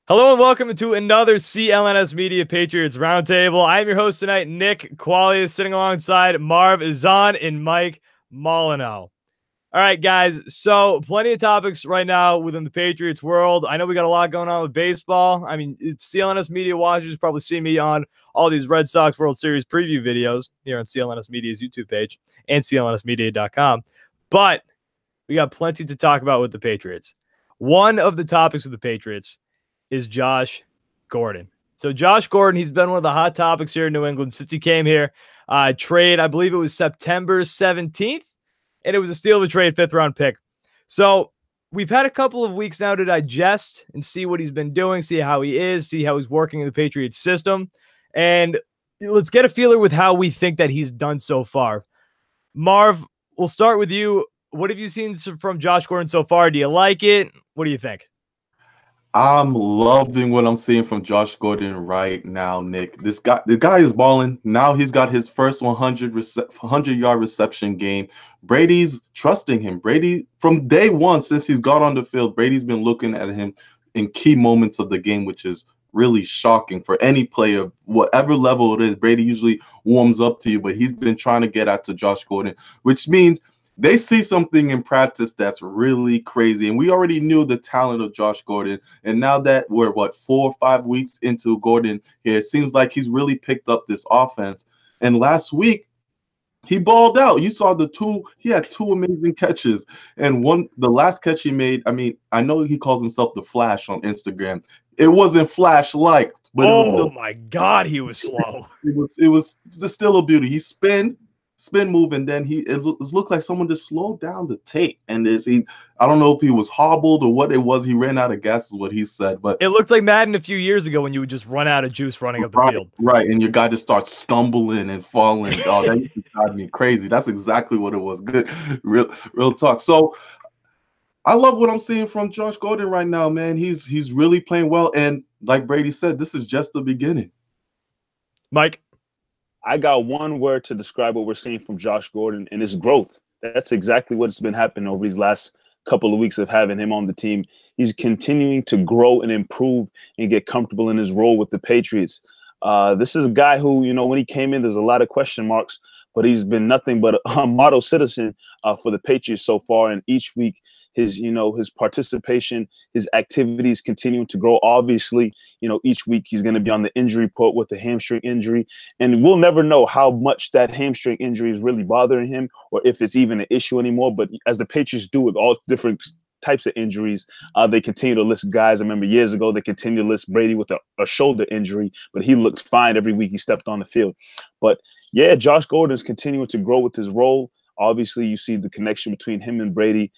Hello and welcome to another CLNS Media Patriots Roundtable. I am your host tonight, Nick Quaglia, sitting alongside Marv, Ezhan, and Mike Molyneaux. All right, guys, so plenty of topics right now within the Patriots world. I know we got a lot going on with baseball. I mean, CLNS Media watchers probably see me on all these Red Sox World Series preview videos here on CLNS Media's YouTube page and clnsmedia.com. But we got plenty to talk about with the Patriots. One of the topics with the Patriots is Josh Gordon. So Josh Gordon, he's been one of the hot topics here in New England since he came here. Trade, I believe it was September 17th, and it was a steal of a trade, 5th-round pick. So we've had a couple of weeks now to digest and see what he's been doing, see how he is, see how he's working in the Patriots system. And let's get a feeler with how we think that he's done so far. Marv, we'll start with you. What have you seen from Josh Gordon so far? Do you like it? What do you think? I'm loving what I'm seeing from Josh Gordon right now, Nick. The guy is balling. Now he's got his first 100-yard reception game. Brady's trusting him. Brady, from day one, since he's got on the field, Brady's been looking at him in key moments of the game, which is really shocking for any player, whatever level it is. Brady usually warms up to you, but he's been trying to get out to Josh Gordon, which means they see something in practice that's really crazy. And we already knew the talent of Josh Gordon. And now that we're, 4 or 5 weeks into Gordon here, it seems like he's really picked up this offense. And last week, he balled out. You saw he had 2 amazing catches. And the last catch he made, I mean, I know he calls himself the Flash on Instagram. It wasn't Flash-like, but it was still, my God, he was slow. It was still a beauty. He spin move, and then it looked like someone just slowed down the tape. And I don't know if he was hobbled or what it was. He ran out of gas is what he said. But it looked like Madden a few years ago when you would just run out of juice running up the field. Right, and your guy just starts stumbling and falling. Oh, that used to drive me crazy. That's exactly what it was. Good, real talk. So I love what I'm seeing from Josh Gordon right now, man. He's really playing well, and like Brady said, this is just the beginning. Mike? I got one word to describe what we're seeing from Josh Gordon, and it's growth. That's exactly what's been happening over these last couple of weeks of having him on the team. He's continuing to grow and improve and get comfortable in his role with the Patriots. This is a guy who, when he came in, there's a lot of question marks, but he's been nothing but a model citizen for the Patriots so far. And each week, his participation, his activities continuing to grow. Obviously, each week he's going to be on the injury report with a hamstring injury, and we'll never know how much that hamstring injury is really bothering him or if it's even an issue anymore. But as the Patriots do with all different types of injuries, they continue to list guys. I remember years ago, they continued to list Brady with a shoulder injury, but he looked fine every week he stepped on the field. But yeah, Josh Gordon is continuing to grow with his role. Obviously, you see the connection between him and Brady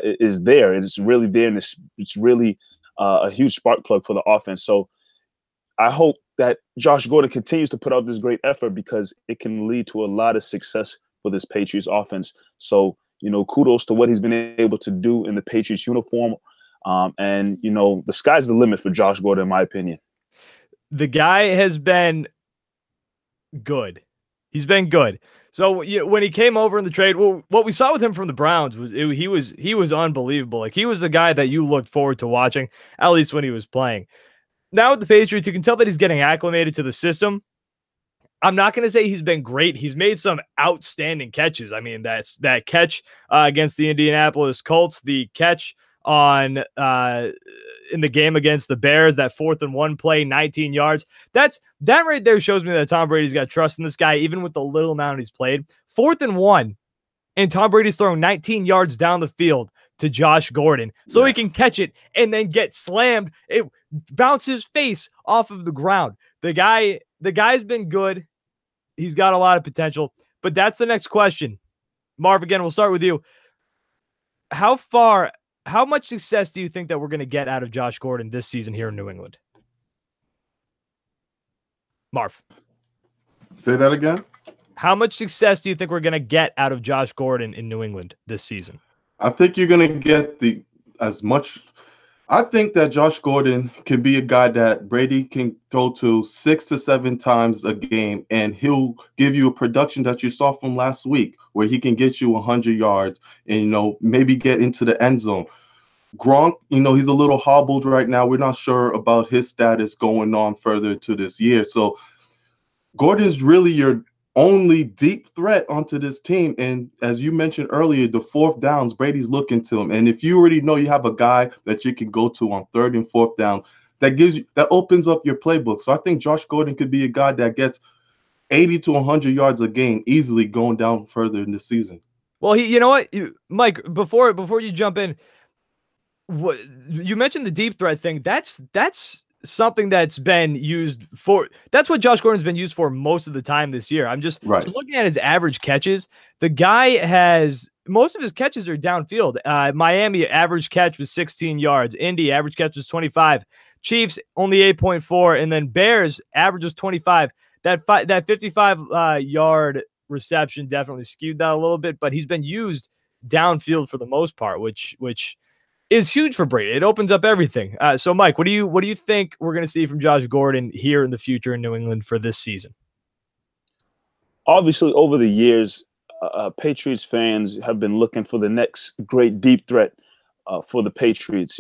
is there. It's really there, and it's really a huge spark plug for the offense. So I hope that Josh Gordon continues to put out this great effort because it can lead to a lot of success for this Patriots offense. So, kudos to what he's been able to do in the Patriots uniform. And, the sky's the limit for Josh Gordon, in my opinion. The guy has been good. He's been good. So when he came over in the trade, well, what we saw with him from the Browns was he was unbelievable. Like, he was the guy that you looked forward to watching, at least when he was playing. Now with the Patriots, you can tell that he's getting acclimated to the system. I'm not going to say he's been great. He's made some outstanding catches. I mean, that catch against the Indianapolis Colts, the catch on in the game against the Bears, that 4th-and-1 play, 19 yards. That right there shows me that Tom Brady's got trust in this guy, even with the little amount he's played. 4th-and-1, and Tom Brady's throwing 19 yards down the field to Josh Gordon so he can catch it and then get slammed. It bounces face off of the ground. The guy's been good. He's got a lot of potential, but that's the next question. Marv, again, we'll start with you. How much success do you think that we're going to get out of Josh Gordon this season here in New England? Marv. Say that again. How much success do you think we're going to get out of Josh Gordon in New England this season? I think you're going to get as much. I think that Josh Gordon can be a guy that Brady can throw to 6 to 7 times a game, and he'll give you a production that you saw from last week where he can get you 100 yards and, maybe get into the end zone. Gronk, he's a little hobbled right now. We're not sure about his status going on further into this year. So Gordon's really your only deep threat onto this team. And as you mentioned earlier, the fourth downs, Brady's looking to him. And if you already know you have a guy that you can go to on third and fourth down, that opens up your playbook. So I think Josh Gordon could be a guy that gets 80 to 100 yards a game easily going down further in the season. Well, you know what, Mike, before you jump in, what you mentioned the deep threat thing. That's something that's been used for. That's what Josh Gordon's been used for most of the time this year. I'm just looking at his average catches. The guy has most of his catches are downfield. Miami average catch was 16 yards. Indy average catch was 25. Chiefs only 8.4, and then Bears average was 25. That 55 yard reception definitely skewed that a little bit, but he's been used downfield for the most part, which is huge for Brady. It opens up everything. So, Mike, what do you think we're going to see from Josh Gordon here in the future in New England for this season? Obviously, over the years, Patriots fans have been looking for the next great deep threat for the Patriots.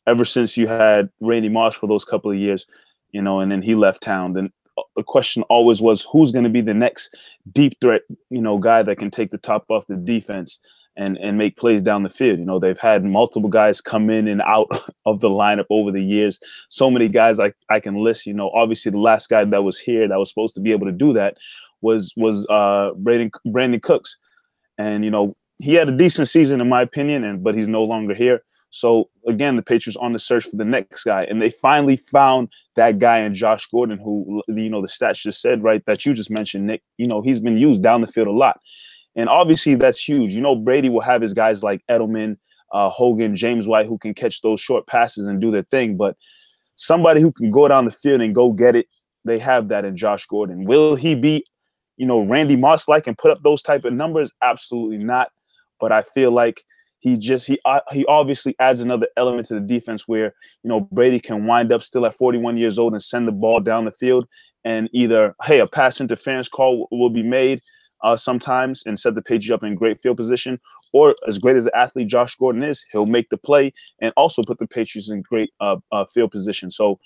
Ever since you had Randy Moss for those couple of years, and then he left town. Then the question always was, who's going to be the next deep threat, guy that can take the top off the defense and make plays down the field. They've had multiple guys come in and out of the lineup over the years. So many guys I can list. Obviously the last guy that was here that was supposed to be able to do that was Brandon Cooks, and he had a decent season in my opinion, but he's no longer here. So again, the Patriots on the search for the next guy, and they finally found that guy in Josh Gordon, who the stats just said right that you just mentioned, Nick. He's been used down the field a lot. And obviously that's huge. Brady will have his guys like Edelman, Hogan, James White, who can catch those short passes and do their thing. But somebody who can go down the field and go get it, they have that in Josh Gordon. Will he be, Randy Moss-like and put up those type of numbers? Absolutely not. But I feel like he obviously adds another element to the defense where, Brady can wind up still at 41 years old and send the ball down the field. And either, hey, a pass interference call will be made sometimes and set the Patriots up in great field position, or as great as the athlete Josh Gordon is, he'll make the play and also put the Patriots in great field position. So,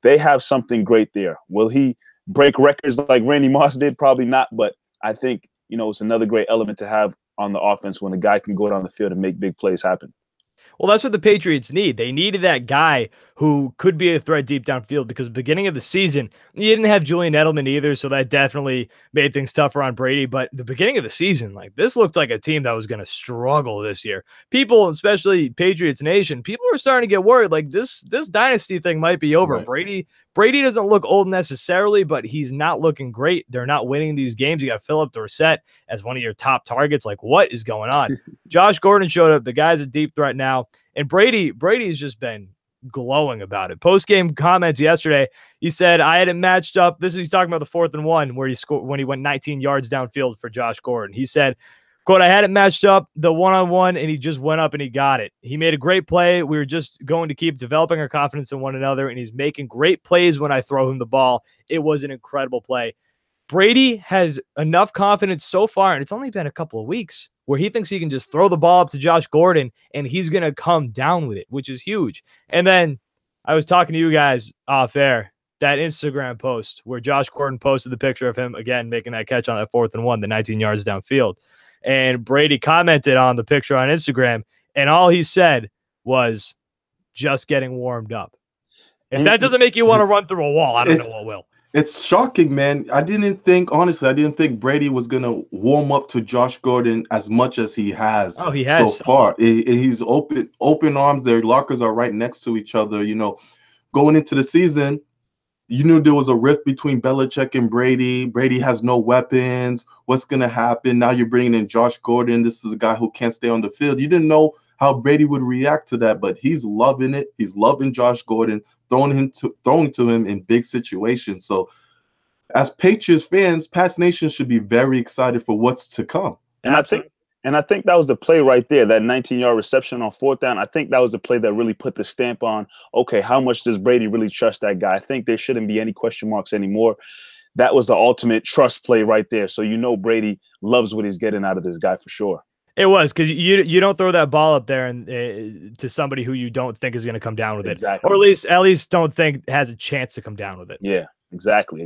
they have something great there. Will he break records like Randy Moss did? Probably not, but I think, it's another great element to have on the offense when a guy can go down the field and make big plays happen. Well, that's what the Patriots need. They needed that guy who could be a threat deep downfield because beginning of the season, you didn't have Julian Edelman either, so that definitely made things tougher on Brady. But the beginning of the season, this looked like a team that was going to struggle this year. People, especially Patriots Nation, people were starting to get worried. This dynasty thing might be over. Right. Brady doesn't look old necessarily, but he's not looking great. They're not winning these games. You got Philip Dorsett as one of your top targets. What is going on? Josh Gordon showed up. The guy's a deep threat now. And Brady's just been glowing about it. Post-game comments yesterday, he said, I hadn't matched up. He's talking about the 4th and 1 where he scored when he went 19 yards downfield for Josh Gordon. He said, quote, I hadn't matched up the one-on-one, and he just went up and he got it. He made a great play. We were just going to keep developing our confidence in one another, and he's making great plays when I throw him the ball. It was an incredible play. Brady has enough confidence so far, and it's only been a couple of weeks, where he thinks he can just throw the ball up to Josh Gordon, and he's going to come down with it, which is huge. And then I was talking to you guys off air, that Instagram post where Josh Gordon posted the picture of him, again, making that catch on that 4th and 1, the 19 yards downfield. And Brady commented on the picture on Instagram, and all he said was, just getting warmed up. If that doesn't make you want to run through a wall, I don't know what will. It's shocking, man. Honestly, I didn't think Brady was going to warm up to Josh Gordon as much as he has, so far. He's open arms. Their lockers are right next to each other. Going into the season, you knew there was a rift between Belichick and Brady. Brady has no weapons. What's going to happen? Now you're bringing in Josh Gordon. This is a guy who can't stay on the field. You didn't know how Brady would react to that, but he's loving it. He's loving Josh Gordon, throwing to him in big situations. So as Patriots fans, Pats Nation should be very excited for what's to come. And I think that was the play right there, that 19-yard reception on 4th down. I think that was the play that really put the stamp on, okay, how much does Brady really trust that guy? I think there shouldn't be any question marks anymore. That was the ultimate trust play right there. So Brady loves what he's getting out of this guy for sure. It was because you don't throw that ball up there and to somebody who you don't think is going to come down with it, or at least don't think has a chance to come down with it. Yeah, exactly.